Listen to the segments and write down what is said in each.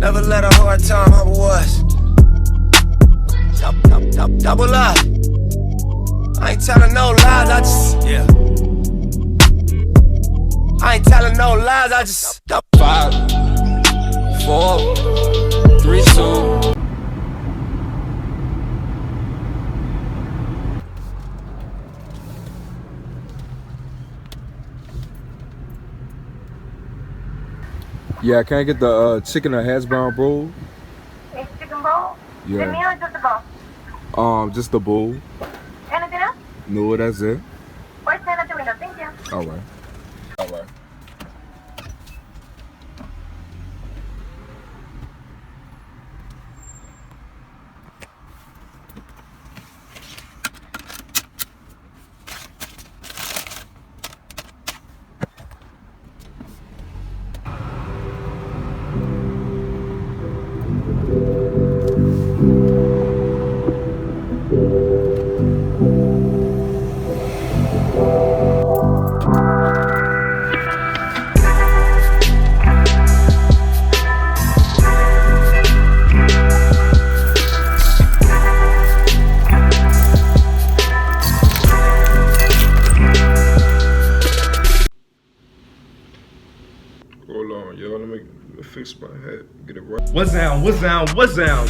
Never let a hard time humble us. Double up. I ain't telling no lies, I just, yeah. I ain't telling no lies, I just 5, 4, 3, 2. Yeah, can I get the chicken or hash brown bowl? It's chicken bowl? Yeah. The meal or just the bowl? Just the bowl. Anything else? No, that's it. Or stand at the window, thank you. Alright. Alright. Hold on, yo, let me fix my head, get it right. What's down,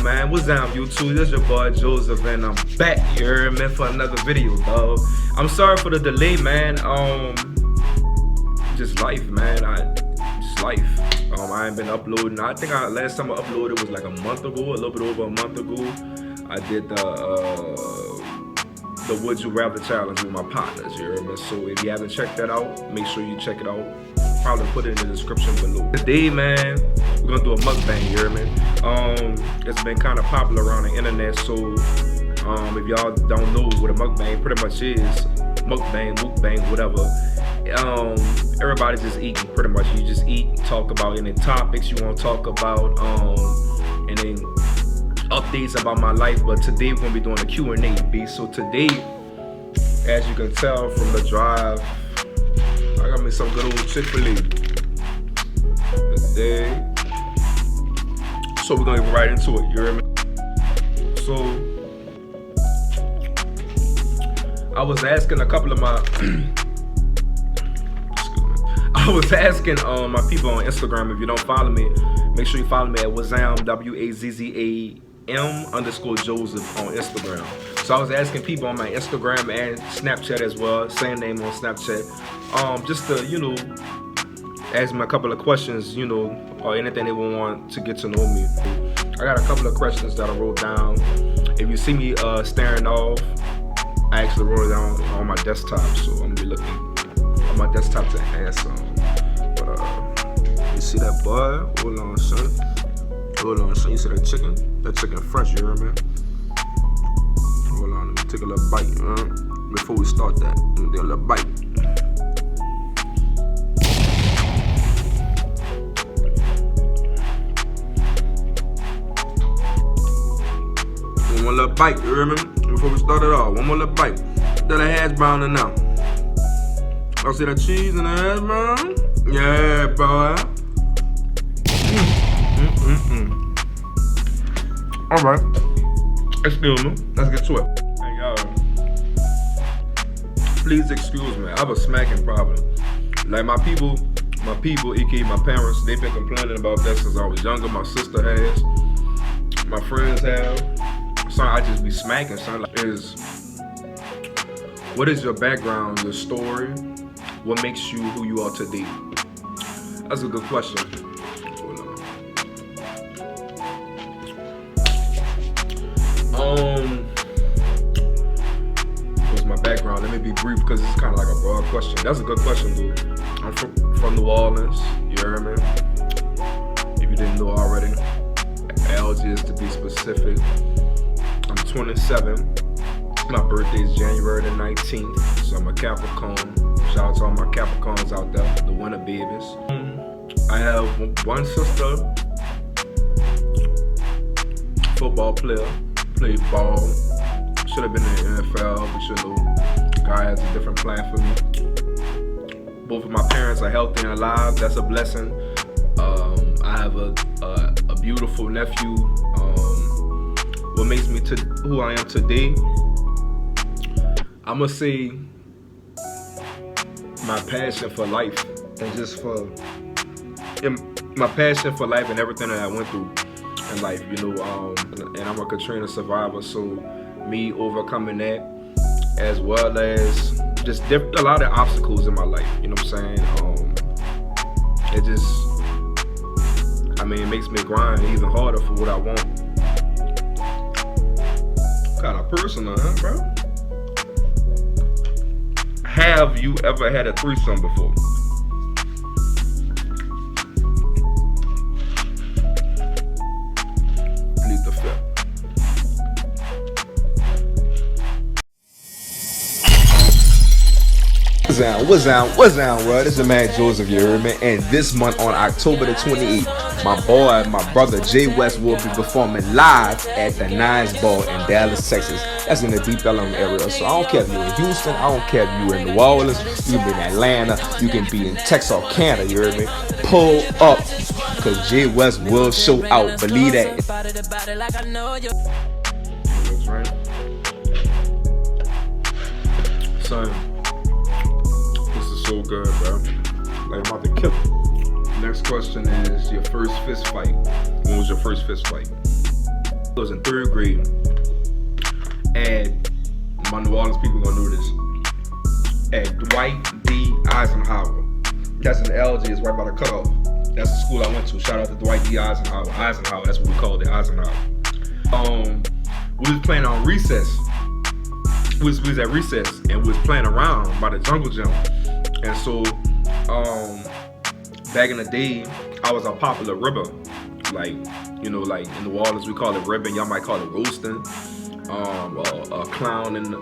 man? What's down, YouTube? This your boy Joseph, and I'm back here, man, for another video, dog. I'm sorry for the delay, man. Just life, man. Just life. I ain't been uploading. I think last time I uploaded was like a month ago, a little bit over a month ago. I did the Would You Rather challenge with my partners, you hear me? So if you haven't checked that out, make sure you check it out. Probably put it in the description below. Today, man, we're gonna do a mukbang, you hear me? It's been kind of popular around the internet, so if y'all don't know what a mukbang pretty much is, mukbang, whatever. Everybody's just eating, pretty much. You just eat, talk about any topics you want to talk about, and then updates about my life. But today we're gonna be doing a Q&A, B. So today, as you can tell from the drive, I got me some good old Chick-fil-A today. So we're gonna get right into it, you hear me? So I was asking a couple of my my people on Instagram. If you don't follow me, make sure you follow me at Wazam, WAZZAM_Joseph on Instagram. So I was asking people on my Instagram and Snapchat as well, same name on Snapchat, just to, you know, ask me a couple of questions, you know, or anything they would want to get to know me. I got a couple of questions that I wrote down. If you see me staring off, I actually wrote it down on my desktop, so I'm gonna be looking on my desktop to answer. But you see that boy? Hold on, son. Hold on, son. You see that chicken? That chicken fresh, you hear me? Hold on, let me take a little bite, before we start that. Let me take a little bite. One more little bite, you hear me? Before we start it off, one more little bite. That hash brown in now. I see that cheese and the hash brown? Yeah, boy. Alright. Excuse me. Let's get to it. Hey, y'all. Please excuse me. I have a smacking problem. Like my people, aka my parents, they've been complaining about that since I was younger. My sister has. My friends have. Son, I just be smacking, son. What is your background, your story? What makes you who you are today? That's a good question. What's my background? Let me be brief because it's kind of like a broad question. That's a good question, dude. I'm from New Orleans, you hear me? If you didn't know already. Algiers to be specific. I'm 27. My birthday is January the 19th, so I'm a Capricorn. Shout out to all my Capricorns out there, the winter babies. I have one sister, football player, played ball. Should have been in the NFL, but you know, God has a different plan for me. Both of my parents are healthy and alive. That's a blessing. I have a beautiful nephew. What makes me to who I am today, I'ma say my passion for life and my passion for life and everything that I went through in life, you know. And I'm a Katrina survivor, so me overcoming that, as well as just a lot of obstacles in my life, you know what I'm saying. It just, I mean, it makes me grind even harder for what I want. Kind of personal, huh, bro? Have you ever had a threesome before? Plead the fifth. What's down, world? This is the man Joseph, you heard me? And this month on October the 28th, my brother Jay West will be performing live at the Nines Ball in Dallas, Texas. That's in the Deep Ellum area. So I don't care if you're in Houston, I don't care if you're in New Orleans, you can be in Atlanta, you can be in Texarkana, you heard me? Pull up, cause Jay West will show out. Believe that. That's right. Son, this is so good, bro. Like, I'm about to kill it. Next question is your first fist fight. When was your first fist fight? It was in 3rd grade. And my New Orleans people gonna know this. At Dwight D. Eisenhower. That's in the LG, it's right by the cutoff. That's the school I went to. Shout out to Dwight D. Eisenhower. Eisenhower, that's what we called it, Eisenhower. We was playing on recess. We was at recess and we was playing around by the jungle gym. And so, back in the day, I was a popular ribber. Like, you know, like in New Orleans we call it ribbon, y'all might call it roasting. A clown and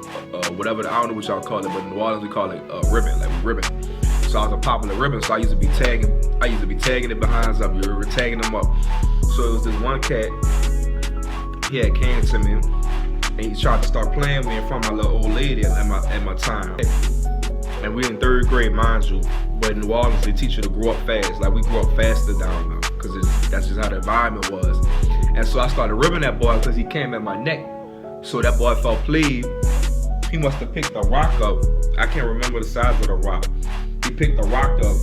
whatever, I don't know what y'all call it, but in New Orleans we call it ribbon, like ribbon. So I was a popular ribbon, so I used to be tagging it behind up, you were tagging them up. So it was this one cat, he had came to me and he tried to start playing with me in front of my little old lady at my time. And we in 3rd grade, mind you, but in New Orleans they teach you to grow up fast. Like, we grew up faster down there, because that's just how the environment was. And so I started ribbing that boy because he came at my neck. So that boy felt played. He must have picked the rock up. I can't remember the size of the rock. He picked the rock up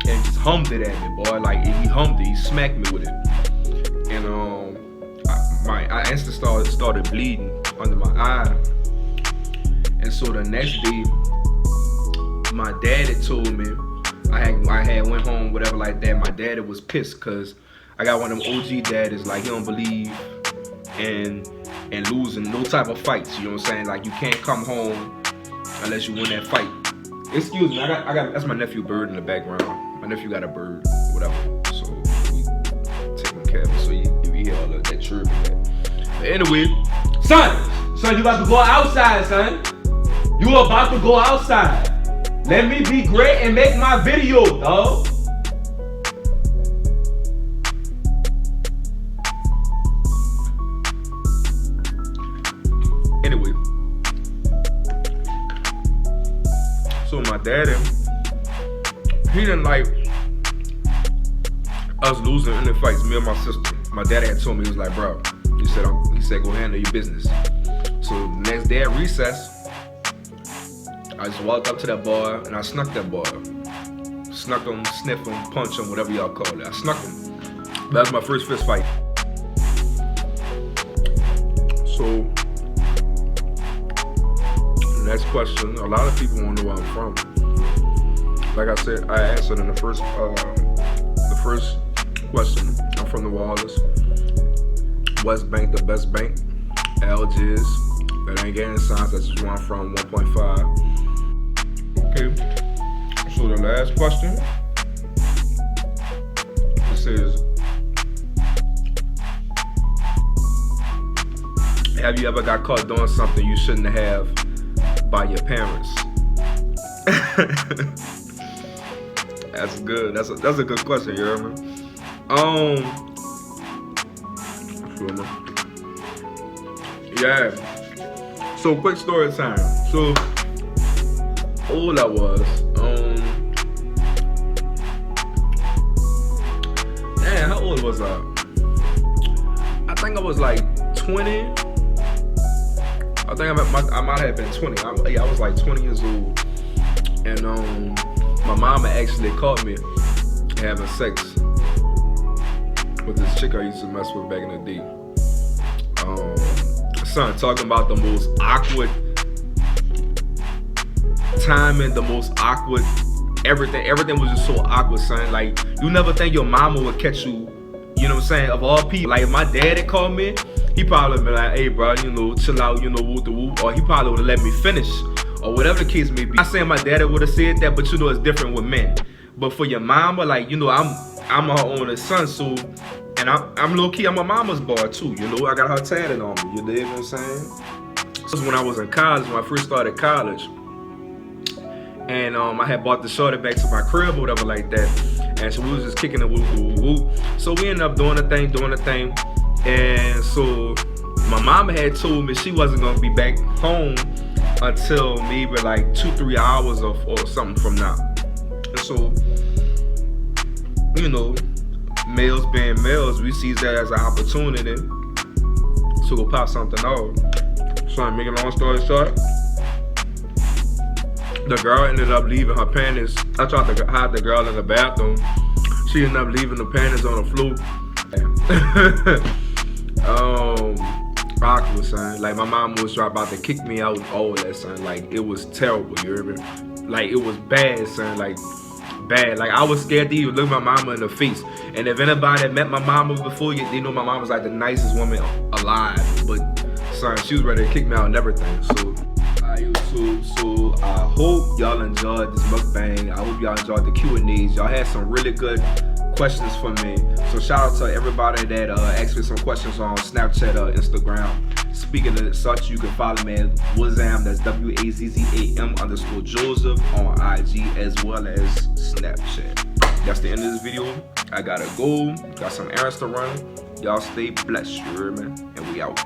and just hummed it at me, boy. Like, he hummed it, he smacked me with it. And I instantly started bleeding under my eye. And so the next day, my daddy told me, I had went home, whatever like that. My daddy was pissed because I got one of them OG daddies, like, he don't believe in losing no type of fights, you know what I'm saying? Like, you can't come home unless you win that fight. Excuse me, I got that's my nephew Bird in the background. My nephew got a bird, whatever. So we taking care of it, so you hear all of that chirping. But anyway, son, you about to go outside, son. You about to go outside. Let me be great and make my video, dog. Anyway, so my daddy, he didn't like us losing in the fights, me and my sister. My daddy had told me, he was like, bro, he said go handle your business. So the next day at recess, I just walked up to that boy and I snuck that boy. Snuck him, sniff him, punch him, whatever y'all call it. I snuck him. That was my first fist fight. So, next question. A lot of people want to know where I'm from. Like I said, I answered in the first question. I'm from New Orleans. West Bank, the best bank. Algiers. That ain't getting signs. That's just where I'm from. 1.5. Okay, so the last question, it says, have you ever got caught doing something you shouldn't have by your parents? That's good. That's a good question, you hear me? Yeah. So quick story time. So old I was, damn, how old was I? think I was like 20. I think I might have been 20. I was like 20 years old. And my mama actually caught me having sex with this chick I used to mess with back in the day. Son, talking about the most awkward timing, the most awkward everything was just so awkward, son. Like, you never think your mama would catch you, you know what I'm saying, of all people. Like, if my dad had called me, he probably been like, hey bro, you know, chill out, you know, whoop the whoop, or he probably would have let me finish, or whatever the case may be. I'm not saying my dad would have said that, but you know, it's different with men. But for your mama, like, you know, I'm her only son, so, and I'm low key, I'm a mama's boy too, you know, I got her tatted on me, you dig what I'm saying? This was when I was in college, when I first started college. And I had bought the shorty back to my crib or whatever like that. And so we was just kicking it, whoop, whoop, whoop. So we ended up doing the thing. And so my mama had told me she wasn't gonna be back home until maybe like 2-3 hours or something from now. And so, you know, males being males, we see that as an opportunity to go pop something off. So to make a long story short, the girl ended up leaving her panties. I tried to hide the girl in the bathroom. She ended up leaving the panties on the floor. Awkward, son. Like, my mom was about to kick me out and all that, son. Like, it was terrible, you hear me? Like, it was bad, son. Like, bad. Like, I was scared to even look my mama in the face. And if anybody had met my mama before, they know my mom was like the nicest woman alive. But, son, she was ready to kick me out and everything. So, so I hope y'all enjoyed this mukbang. I hope y'all enjoyed the Q&As. Y'all had some really good questions for me. So shout out to everybody that asked me some questions on Snapchat or Instagram. Speaking of such, you can follow me at Wazzam, that's WAZZAM_Joseph on IG as well as Snapchat. That's the end of this video. I gotta go. Got some errands to run. Y'all stay blessed, you hear me? And we out.